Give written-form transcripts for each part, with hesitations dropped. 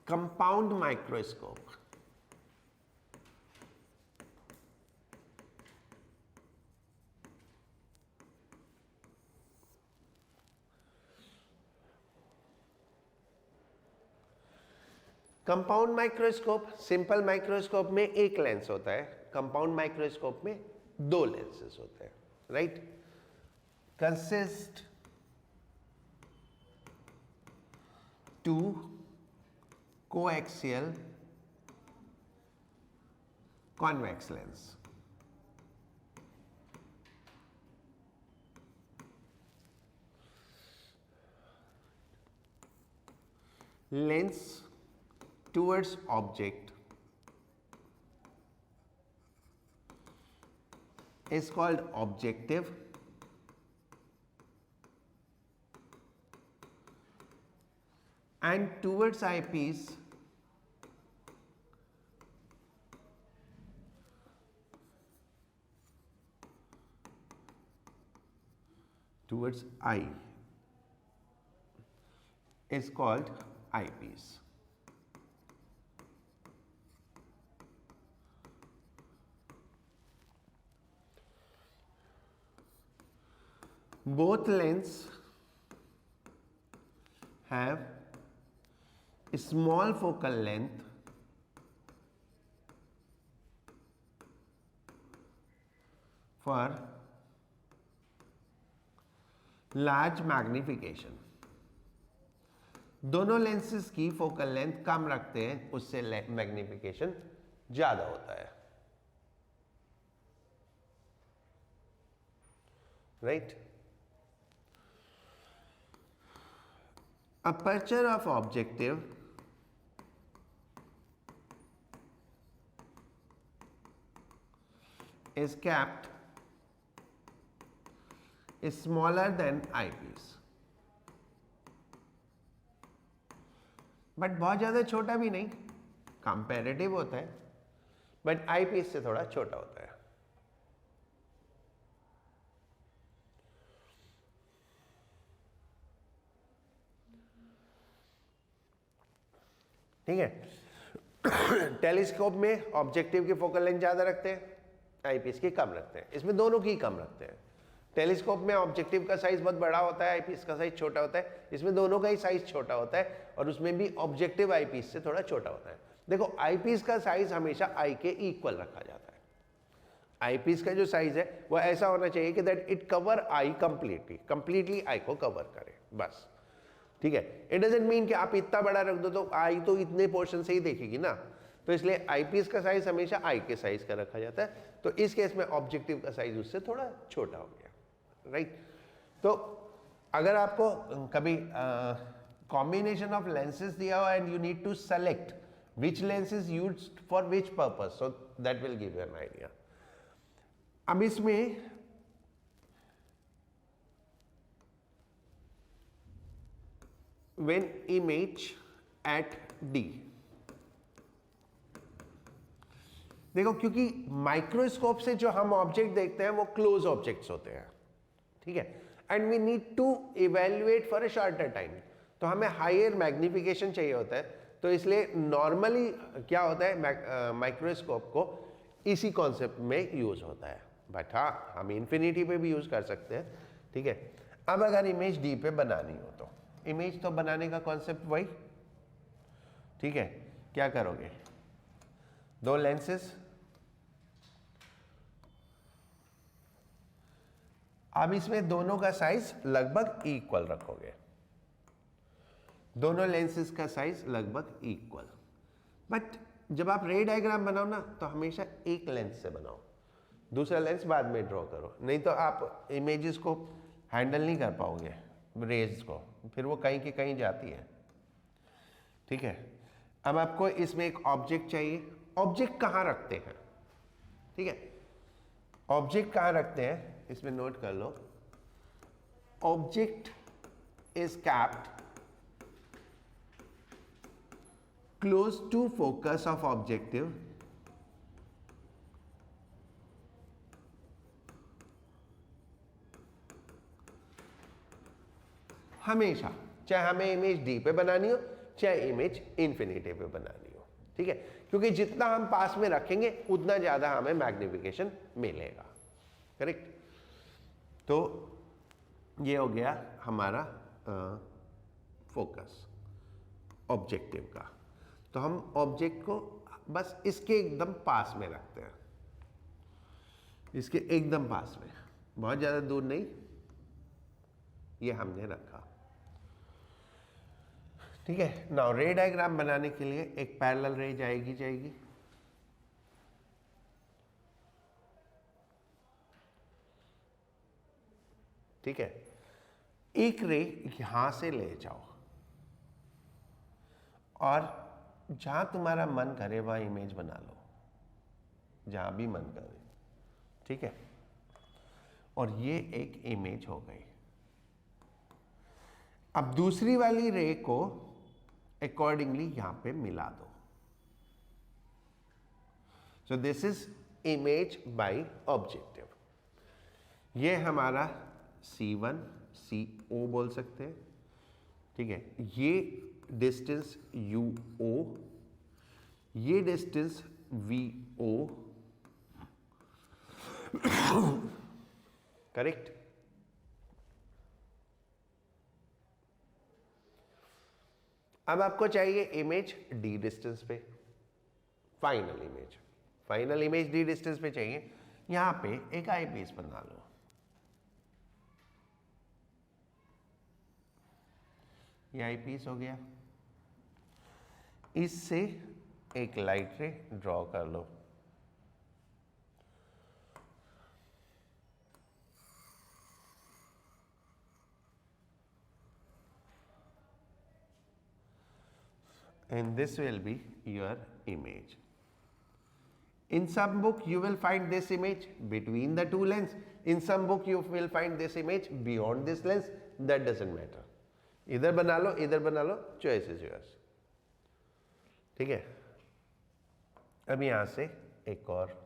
Compound microscope, compound microscope, simple microscope में एक lens होता है, कंपाउंड माइक्रोस्कोप में दो लेंसेस होते हैं, right. Consist to coaxial convex lens, lens towards object is called objective, and towards eyepiece towards eye is called eyepiece. Both lens have a small focal length for large magnification. दोनों lenses की focal length कम रखते हैं, उससे magnification ज्यादा होता है, right. Aperture of objective is kept is smaller than eyepiece, but बहुत ज्यादा छोटा भी नहीं, कंपैरेटिव होता है, बट आईपीस से थोड़ा छोटा होता है। ठीक है। टेलीस्कोप में ऑब्जेक्टिव की फोकल लेंथ ज्यादा रखते हैं, आईपीस की कम रखते हैं, इसमें दोनों की कम रखते हैं। टेलीस्कोप में ऑब्जेक्टिव का साइज बहुत बड़ा होता है, आईपीस का साइज छोटा होता है, इसमें दोनों का ही साइज छोटा होता है, और उसमें भी ऑब्जेक्टिव आईपीस से थोड़ा छोटा होता है। देखो आईपीस का साइज हमेशा आई के इक्वल रखा जाता है। आईपीस का जो साइज है वो ऐसा होना चाहिए कि that it cover I completely I को कवर करे, बस। ठीक है, इट डजंट मीन कि आप इतना बड़ा रख दो तो आई तो इतने पोर्शन से ही देखेगी ना, तो इसलिए आईपीस का साइज हमेशा आई के साइज का रखा जाता है। तो इस केस में ऑब्जेक्टिव का साइज उससे थोड़ा छोटा हो गया, राइट। तो अगर आपको कभी कॉम्बिनेशन ऑफ लेंसेज दिया हो and you need to select which lens is used for which purpose, so that will give you an idea. अब इसमें when image at D, देखो क्योंकि माइक्रोस्कोप से जो हम ऑब्जेक्ट देखते हैं वो क्लोज ऑब्जेक्ट्स होते हैं, ठीक है, and we need to evaluate for a shorter time, तो हमें हायर मैग्निफिकेशन चाहिए होता है। तो इसलिए नॉर्मली क्या होता है, माइक्रोस्कोप को इसी कॉन्सेप्ट में यूज होता है, बट हाँ हम इन्फिनिटी पे भी यूज कर सकते हैं, ठीक है। अब अगर इमेज डी पे बनानी हो तो इमेज तो बनाने का कॉन्सेप्ट वही, ठीक है। क्या करोगे, दो लेंसेस, अब इसमें दोनों का साइज लगभग इक्वल रखोगे, दोनों लेंसेस का साइज लगभग इक्वल। बट जब आप रे डायग्राम बनाओ ना तो हमेशा एक लेंस से बनाओ, दूसरा लेंस बाद में ड्रॉ करो, नहीं तो आप इमेजेस को हैंडल नहीं कर पाओगे, रेज को, फिर वो कहीं की कहीं जाती है, ठीक है। अब आपको इसमें एक ऑब्जेक्ट चाहिए, ऑब्जेक्ट कहाँ रखते हैं, ठीक है, ऑब्जेक्ट कहाँ रखते हैं इसमें नोट कर लो। Object is kept close to focus of objective हमेशा, चाहे हमें इमेज डी पे बनानी हो चाहे इमेज इन्फिनिटी पे बनानी हो, ठीक है, क्योंकि जितना हम पास में रखेंगे उतना ज्यादा हमें मैग्निफिकेशन मिलेगा, करेक्ट। तो ये हो गया हमारा फोकस ऑब्जेक्टिव का। तो हम ऑब्जेक्ट को बस इसके एकदम पास में रखते हैं, इसके एकदम पास में, बहुत ज्यादा दूर नहीं, ये हमने रखा, ठीक है। नाउ रे डायग्राम बनाने के लिए एक पैरेलल रे जाएगी, ठीक है। एक रे यहां से ले जाओ और जहां तुम्हारा मन करे वहां इमेज बना लो, जहां भी मन करे, ठीक है। और ये एक इमेज हो गई। अब दूसरी वाली रे को अकॉर्डिंगली यहां पे मिला दो। So this is image by objective. ये हमारा C1 CO बोल सकते हैं, ठीक है। ये डिस्टेंस UO, ये डिस्टेंस VO, करेक्ट। अब आपको चाहिए इमेज D डिस्टेंस पे, फाइनल इमेज D डिस्टेंस पे चाहिए। यहां पे एक आई पीस बना लो, ये आई पीस हो गया। इससे एक लाइट रे ड्रॉ कर लो, and this will be your image. In some book you will find this image between the two lens, in some book you will find this image beyond this lens, that doesn't matter. इधर बना लो, इधर बना लो, choice is yours, ठीक है। अब यहां से एक और,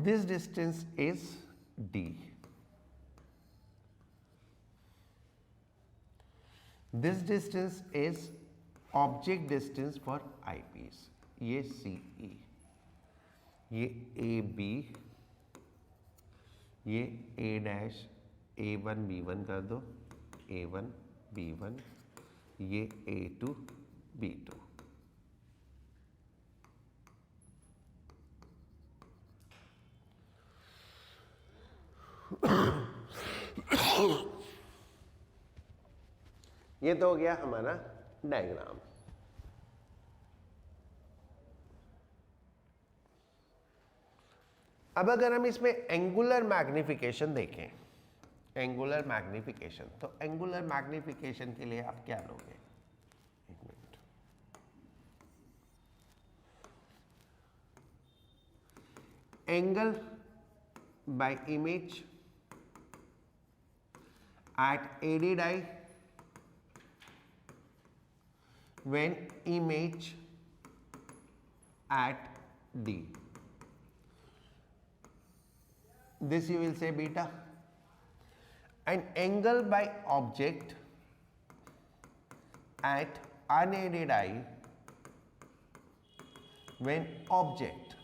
this distance is D, this distance is object distance for eyepiece, ये CE, ये AB, ये A' A1 B1 कर दो, A1 B1, ये A2 B2, ये तो हो गया हमारा डायग्राम। अब अगर हम इसमें एंगुलर मैग्निफिकेशन देखें, एंगुलर मैग्निफिकेशन, तो एंगुलर मैग्निफिकेशन के लिए आप क्या लोगे, एक minute, angle by image at AD die when image at D, this you will say beta, and angle by object at unaided eye when object,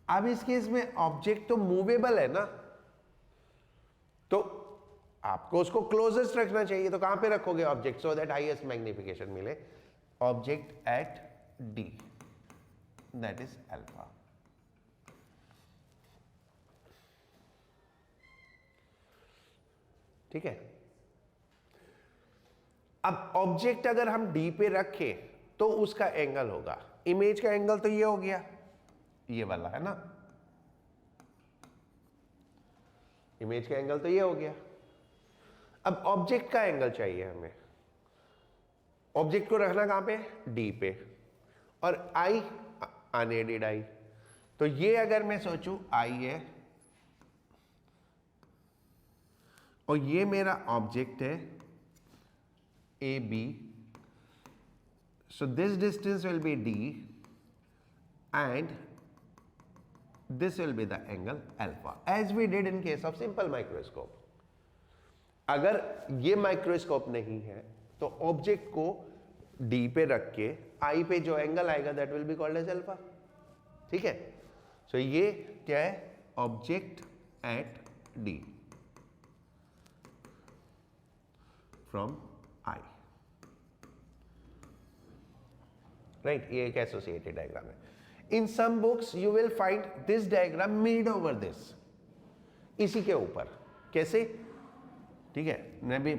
अब इस केस में ऑब्जेक्ट तो मूवेबल है ना, तो आपको उसको क्लोजेस्ट रखना चाहिए, तो कहां पे रखोगे object, so that highest magnification मिले, object at D, that is alpha. ठीक है। अब ऑब्जेक्ट अगर हम D पे रखें तो उसका एंगल होगा, इमेज का एंगल तो ये हो गया, ये वाला है ना, इमेज का एंगल तो ये हो गया। अब ऑब्जेक्ट का एंगल चाहिए हमें। ऑब्जेक्ट को रखना कहां पे? डी पे, और आई अनएडेड आई। तो ये अगर मैं सोचूं आई है और ये मेरा ऑब्जेक्ट है A B, so this distance will be D and this will be the angle alpha as we did in case of simple microscope. अगर ये माइक्रोस्कोप नहीं है तो ऑब्जेक्ट को डी पे रख के आई पे जो एंगल आएगा that will be called as alpha. ठीक है, सो ये क्या है? Object at D from eye, right. ये एक एसोसिएटेड डायग्राम है। In some books you will find this diagram made over this, इसी के ऊपर। कैसे? ठीक है, मैं भी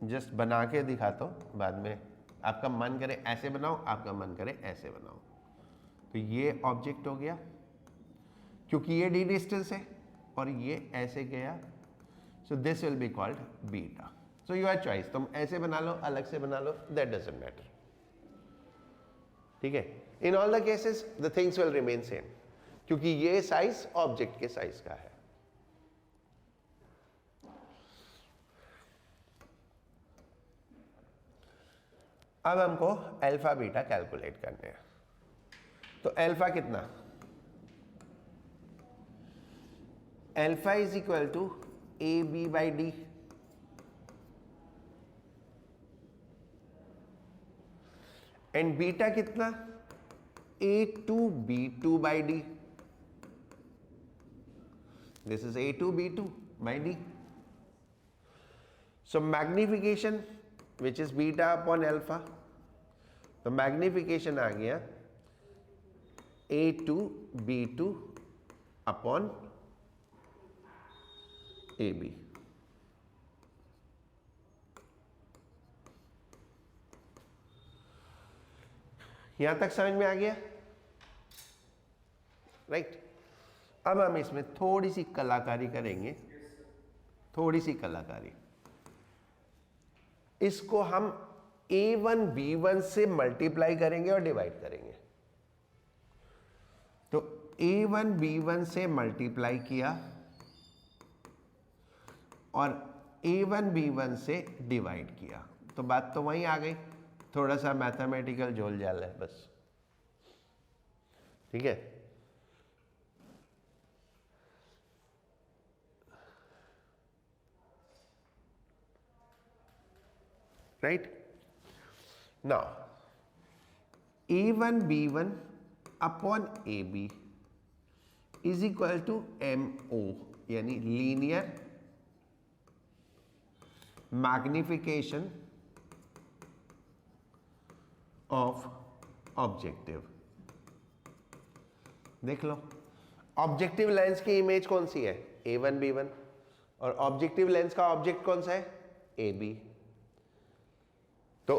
जस्ट बना के दिखाता हूँ, बाद में आपका मन करे ऐसे बनाओ, आपका मन करे ऐसे बनाओ। तो ये ऑब्जेक्ट हो गया, क्योंकि ये डी डिस्टेंस है और ये ऐसे गया, so this will be called beta. So your choice, तुम ऐसे बना लो, अलग से बना लो, दैट डजंट मैटर। ठीक है, in all the cases the things will remain same, क्योंकि ये साइज ऑब्जेक्ट के साइज का है। अब हमको अल्फा बीटा कैलकुलेट करने हैं। तो अल्फा कितना? Alpha is equal to A B by D. And beta कितना? A2B2 by D. This is A2B2 by D. So magnification, which is beta upon alpha, तो magnification आ गया A2B2 upon AB. यहां तक समझ में आ गया, राइट। अब हम इसमें थोड़ी सी कलाकारी करेंगे, थोड़ी सी कलाकारी। इसको हम A1 B1 से मल्टीप्लाई करेंगे और डिवाइड करेंगे। तो A1 B1 से मल्टीप्लाई किया और A1 B1 से डिवाइड किया, तो बात तो वहीं आ गई। थोड़ा सा मैथमेटिकल जोल जाल है बस, ठीक है। Right now A1 B1 upon AB is equal to MO, यानी लीनियर मैग्निफिकेशन ऑफ ऑब्जेक्टिव। देख लो, ऑब्जेक्टिव लेंस की इमेज कौन सी है? A1 B1, और ऑब्जेक्टिव लेंस का ऑब्जेक्ट कौन सा है? AB। तो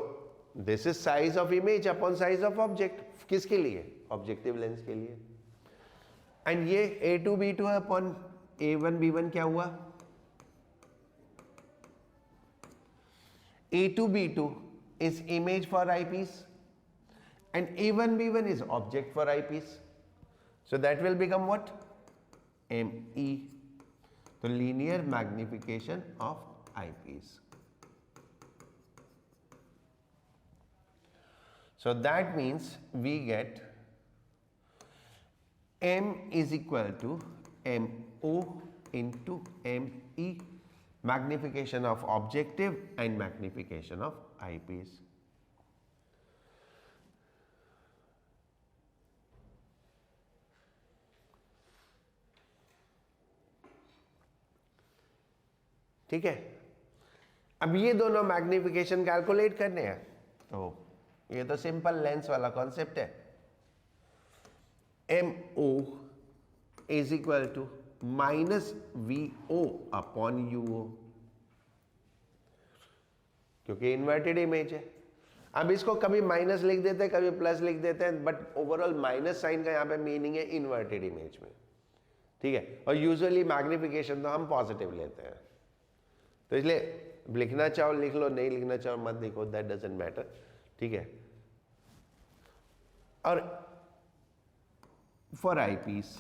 this is size of image upon size of object. किसके लिए? ऑब्जेक्टिव लेंस के लिए। एंड ये A2 B2 upon A1 B1 क्या हुआ? A2 B2 is image for eyepiece and A1 B1 is object for eyepiece. So that will become what? ME. So linear magnification of eyepiece. So that means we get M is equal to MO into ME, magnification of objective and magnification of eyepiece. ठीक है, अब ये दोनों magnification calculate करने हैं, तो ये तो सिंपल लेंस वाला कॉन्सेप्ट है। MO is equal to minus VO upon UO, क्योंकि इन्वर्टेड इमेज है। अब इसको कभी माइनस लिख देते हैं, कभी प्लस लिख देते हैं, बट ओवरऑल माइनस साइन का यहाँ पे मीनिंग है इन्वर्टेड इमेज में। ठीक है, और यूजुअली मैग्निफिकेशन तो हम पॉजिटिव लेते हैं, तो इसलिए लिखना चाहो लिख लो, नहीं लिखना चाहो मत लिखो, दैट डजंट मैटर, ठीक है। और for eyepiece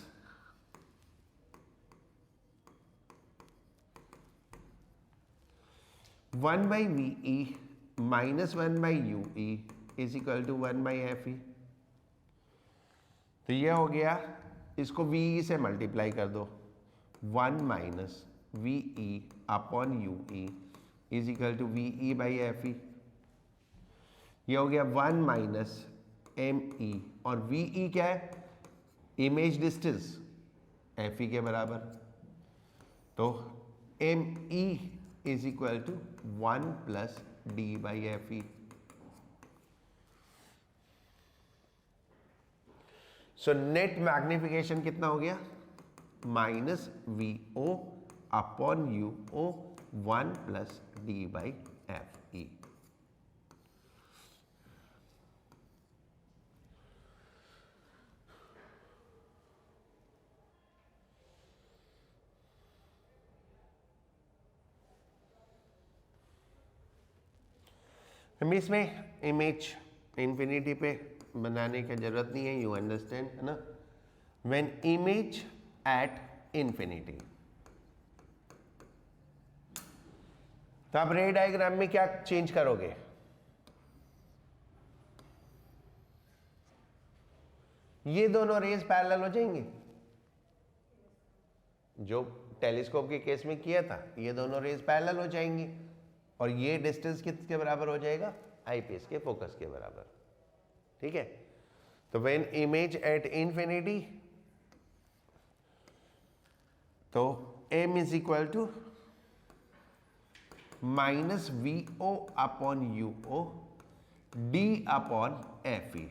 one by V E minus one by U E is equal to one by F E, तो ये हो गया, इसको वी ई से मल्टीप्लाई कर दो, one minus V E upon U E is equal to V E by F E, ये हो गया वन माइनस एम ई, और वी ई क्या है, इमेज डिस्टेंस, एफ ई के बराबर, तो M E is equal to one plus D by F E. So net magnification कितना हो गया, minus V O upon U O one plus D by F E. इसमें image infinity पे बनाने की जरूरत नहीं है, यू अंडरस्टैंड, है ना। व्हेन इमेज एट इंफिनिटी, तो आप रे डायग्राम में क्या चेंज करोगे, ये दोनों रेज पैरेलल हो जाएंगे, जो टेलीस्कोप के केस में किया था, ये दोनों रेज पैरेलल हो जाएंगी, और ये डिस्टेंस किसके बराबर हो जाएगा, आईपीस के फोकस के बराबर, ठीक है। तो व्हेन इमेज एट इंफिनिटी, तो m is equal to minus V O upon U O D upon F E.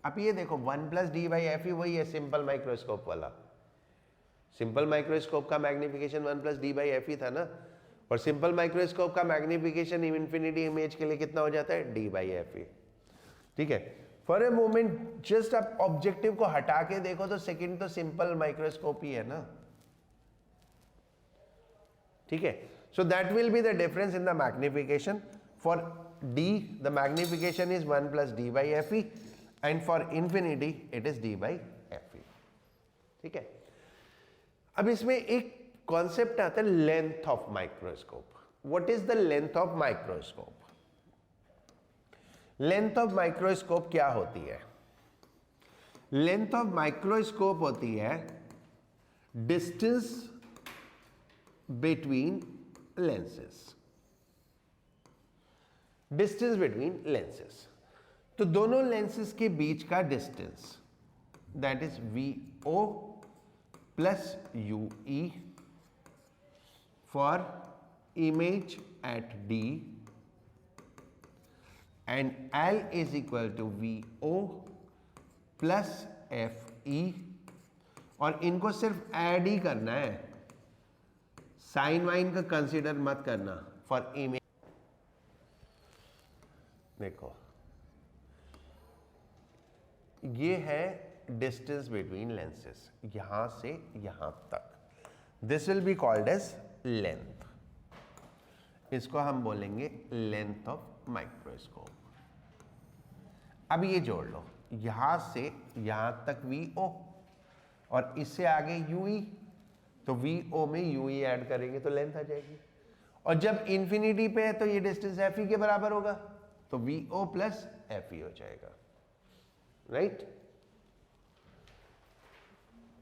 अब ये देखो one plus D by F E वही है सिंपल माइक्रोस्कोप वाला, सिंपल माइक्रोस्कोप का magnification one plus D by F E था ना, और सिंपल माइक्रोस्कोप का मैग्निफिकेशन इंफिनिटी इमेज के लिए कितना हो जाता है, डी बाई एफ ई, ठीक है। फॉर ए मोमेंट जस्ट आप ऑब्जेक्टिव को हटा के देखो तो सेकंड तो सिंपल माइक्रोस्कोप ही है ना, ठीक है। सो that will be the difference in the magnification, for D the magnification is one plus D by F E, and for infinity it is D by F ई, ठीक है। अब इसमें एक कॉन्सेप्ट आता है length of microscope. What is the length of microscope? Length of microscope क्या होती है? लेंथ ऑफ माइक्रोस्कोप होती है distance between lenses, distance between lenses, तो दोनों लेंसेस के बीच का distance, that is V O plus U E for image at D, and L is equal to VO plus FE, और इनको सिर्फ ऐड ही करना है, साइन वाइन का कंसीडर मत करना फॉर इमेज। देखो ये है डिस्टेंस बिटवीन लेंसेस, यहां से यहां तक, this will be called as length, इसको हम बोलेंगे लेंथ ऑफ माइक्रोस्कोप। अब ये जोड़ लो, यहां से यहां तक VO और इससे आगे UE, तो VO में UE ऐड करेंगे तो लेंथ आ जाएगी, और जब इंफिनिटी पे है तो ये डिस्टेंस FE के बराबर होगा, तो VO प्लस FE हो जाएगा, राइट।